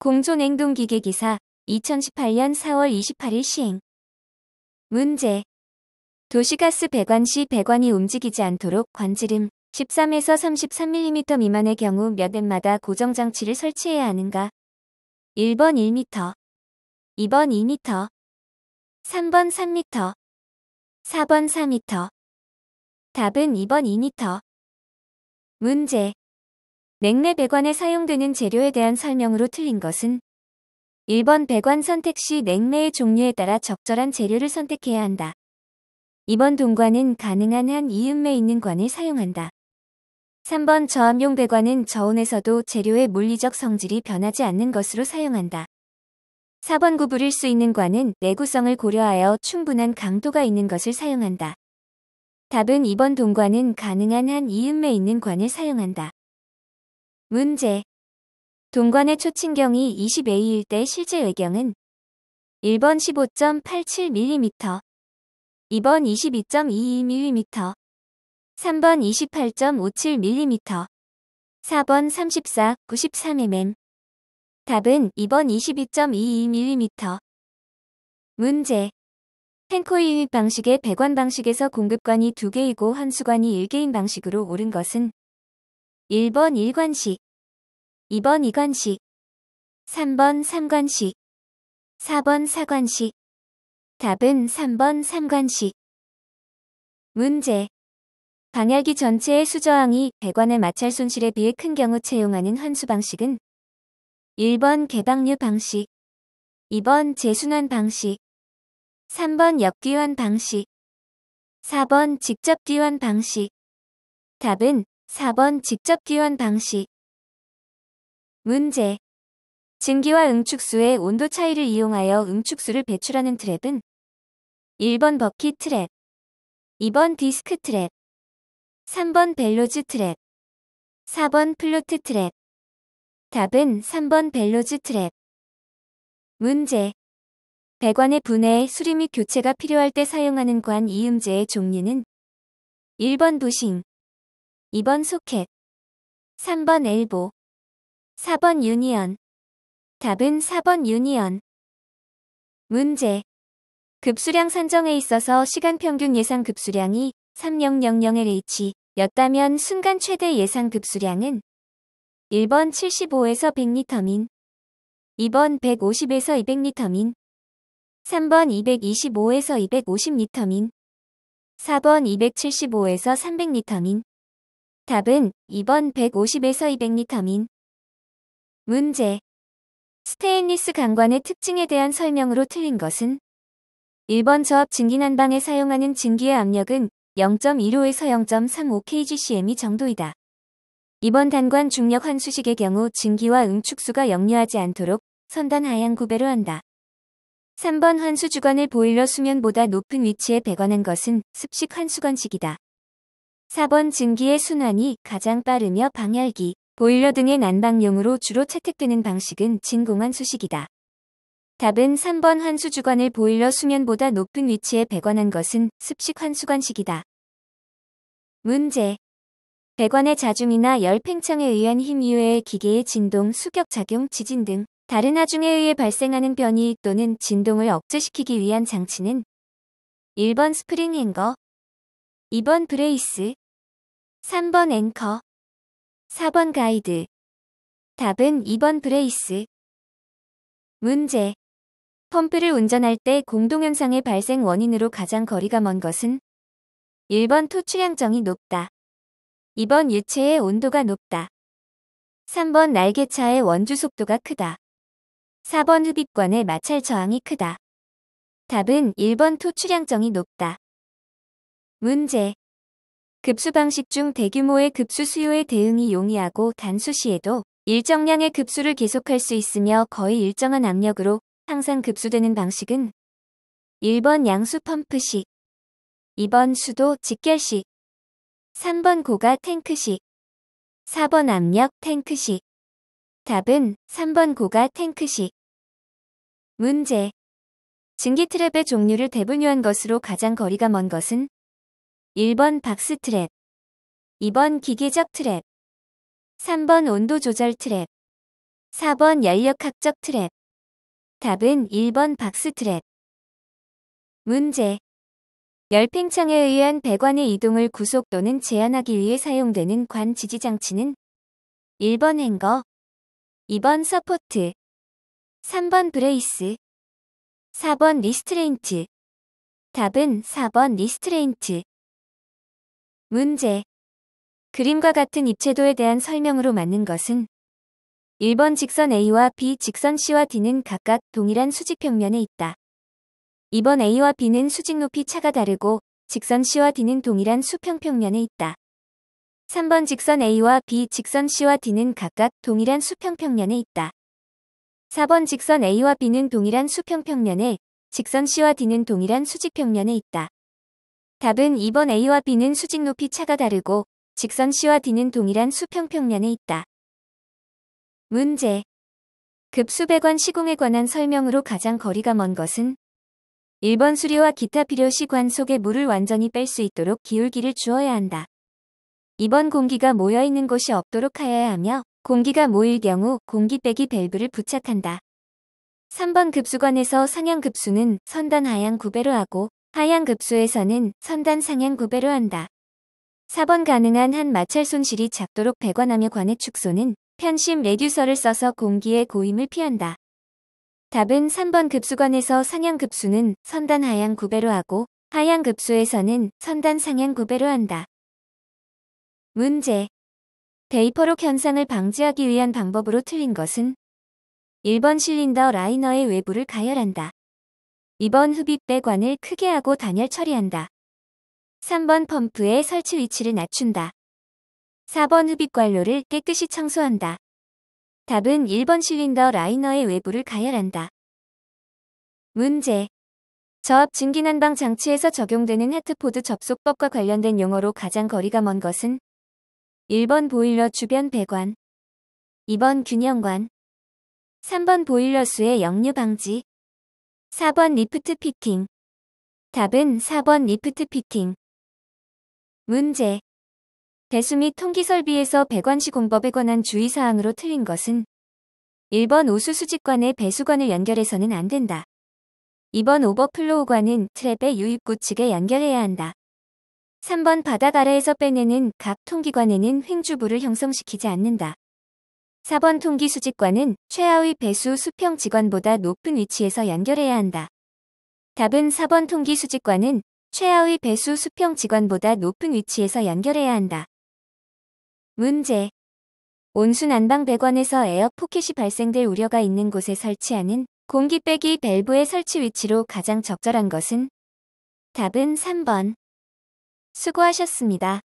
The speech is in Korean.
공조냉동기계기사 2018년 4월 28일 시행. 문제. 도시가스 배관 시 배관이 움직이지 않도록 관지름 13에서 33mm 미만의 경우 몇 엠마다 고정장치를 설치해야 하는가? 1번 1m, 2번 2m, 3번 3m, 4번 4m. 답은 2번 2m. 문제. 냉내 배관에 사용되는 재료에 대한 설명으로 틀린 것은 1번 배관 선택 시 냉매의 종류에 따라 적절한 재료를 선택해야 한다. 2번 동관은 가능한 한 이음매 있는 관을 사용한다. 3번 저압용 배관은 저온에서도 재료의 물리적 성질이 변하지 않는 것으로 사용한다. 4번 구부릴 수 있는 관은 내구성을 고려하여 충분한 강도가 있는 것을 사용한다. 답은 2번 동관은 가능한 한 이음매 있는 관을 사용한다. 문제. 동관의 초침경이 20A일 때 실제 외경은 1번 15.87mm, 2번 22.22mm, 3번 28.57mm, 4번 34.93mm. 답은 2번 22.22mm. 문제. 펜코이 유입 방식의 배관 방식에서 공급관이 2개이고 환수관이 1개인 방식으로 옳은 것은 1번 1관식, 2번 2관식, 3번 3관식, 4번 4관식. 답은 3번 3관식. 문제. 방열기 전체의 수저항이 배관의 마찰 손실에 비해 큰 경우 채용하는 환수 방식은 1번 개방류 방식, 2번 재순환 방식, 3번 역기환 방식, 4번 직접기환 방식. 답은 4번 직접기환 방식. 문제. 증기와 응축수의 온도 차이를 이용하여 응축수를 배출하는 트랩은 1번 버킷 트랩, 2번 디스크 트랩, 3번 벨로즈 트랩, 4번 플로트 트랩. 답은 3번 벨로즈 트랩. 문제. 배관의 분해, 수리 및 교체가 필요할 때 사용하는 관 이음제의 종류는 1번 부싱, 2번 소켓, 3번 엘보, 4번 유니언. 답은 4번 유니언. 문제. 급수량 산정에 있어서 시간 평균 예상 급수량이 3000Lh 였다면 순간 최대 예상 급수량은 1번 75에서 100Lmin, 2번 150에서 200Lmin, 3번 225에서 250Lmin, 4번 275에서 300Lmin. 답은 2번 150에서 200Lmin. 문제. 스테인리스 강관의 특징에 대한 설명으로 틀린 것은 1번 저압 증기 난방에 사용하는 증기의 압력은 0.15에서 0.35kgcm 정도이다. 2번 단관 중력 환수식의 경우 증기와 응축수가 역류하지 않도록 선단 하향 구배로 한다. 3번 환수 주관을 보일러 수면보다 높은 위치에 배관한 것은 습식 환수관식이다. 4번 증기의 순환이 가장 빠르며 방열기, 보일러 등의 난방용으로 주로 채택되는 방식은 진공환 수식이다. 답은 3번 환수 주관을 보일러 수면보다 높은 위치에 배관한 것은 습식 환수관식이다. 문제. 배관의 자중이나 열 팽창에 의한 힘 이외의 기계의 진동, 수격 작용, 지진 등 다른 하중에 의해 발생하는 변이 또는 진동을 억제시키기 위한 장치는 1번 스프링 행거, 2번 브레이스, 3번 앵커, 4번 가이드. 답은 2번 브레이스. 문제. 펌프를 운전할 때 공동현상의 발생 원인으로 가장 거리가 먼 것은 1번 토출량정이 높다, 2번 유체의 온도가 높다, 3번 날개차의 원주 속도가 크다, 4번 흡입관의 마찰 저항이 크다. 답은 1번 토출량정이 높다. 문제. 급수 방식 중 대규모의 급수 수요에 대응이 용이하고 단수 시에도 일정량의 급수를 계속할 수 있으며 거의 일정한 압력으로 항상 급수되는 방식은 1번 양수 펌프식, 2번 수도 직결식, 3번 고가 탱크식, 4번 압력 탱크식. 답은 3번 고가 탱크식. 문제. 증기 트랩의 종류를 대분류한 것으로 가장 거리가 먼 것은 1번 박스 트랩, 2번 기계적 트랩, 3번 온도 조절 트랩, 4번 연력학적 트랩. 답은 1번 박스 트랩. 문제. 열팽창에 의한 배관의 이동을 구속 또는 제한하기 위해 사용되는 관 지지 장치는 1번 행거, 2번 서포트, 3번 브레이스, 4번 리스트레인트. 답은 4번 리스트레인트. 문제. 그림과 같은 입체도에 대한 설명으로 맞는 것은 1번 직선 A와 B, 직선 C와 D는 각각 동일한 수직 평면에 있다. 2번 A와 B는 수직 높이 차가 다르고 직선 C와 D는 동일한 수평 평면에 있다. 3번 직선 A와 B, 직선 C와 D는 각각 동일한 수평 평면에 있다. 4번 직선 A와 B는 동일한 수평 평면에, 직선 C와 D는 동일한 수직 평면에 있다. 답은 2번 A와 B는 수직 높이 차가 다르고 직선 C와 D는 동일한 수평 평면에 있다. 문제. 급수배관 시공에 관한 설명으로 가장 거리가 먼 것은 1번 수리와 기타 필요시 관 속에 물을 완전히 뺄 수 있도록 기울기를 주어야 한다. 2번 공기가 모여있는 곳이 없도록 하여야 하며 공기가 모일 경우 공기 빼기 밸브를 부착한다. 3번 급수관에서 상향 급수는 선단 하향 구배로 하고 하향 급수에서는 선단 상향 구배로 한다. 4번 가능한 한 마찰 손실이 작도록 배관하며 관의 축소는 편심 레듀서를 써서 공기의 고임을 피한다. 답은 3번 급수관에서 상향 급수는 선단 하향 구배로 하고 하향 급수에서는 선단 상향 구배로 한다. 문제. 베이퍼록 현상을 방지하기 위한 방법으로 틀린 것은 1번 실린더 라이너의 외부를 가열한다. 2번 흡입 배관을 크게 하고 단열 처리한다. 3번 펌프의 설치 위치를 낮춘다. 4번 흡입 관로를 깨끗이 청소한다. 답은 1번 실린더 라이너의 외부를 가열한다. 문제. 저압 증기난방 장치에서 적용되는 해트포드 접속법과 관련된 용어로 가장 거리가 먼 것은 1번 보일러 주변 배관, 2번 균형관, 3번 보일러수의 역류 방지, 4번 리프트 피팅. 답은 4번 리프트 피팅. 문제. 배수 및 통기 설비에서 배관 시공법에 관한 주의사항으로 틀린 것은 1번 오수 수직관에 배수관을 연결해서는 안 된다. 2번 오버플로우관은 트랩의 유입구 측에 연결해야 한다. 3번 바닥 아래에서 빼내는 각 통기관에는 횡주부를 형성시키지 않는다. 4번 통기 수직관은 최하위 배수 수평 지관보다 높은 위치에서 연결해야 한다. 답은 4번 통기 수직관은 최하위 배수 수평 지관보다 높은 위치에서 연결해야 한다. 문제. 온수 난방 배관에서 에어 포켓이 발생될 우려가 있는 곳에 설치하는 공기 빼기 밸브의 설치 위치로 가장 적절한 것은? 답은 3번. 수고하셨습니다.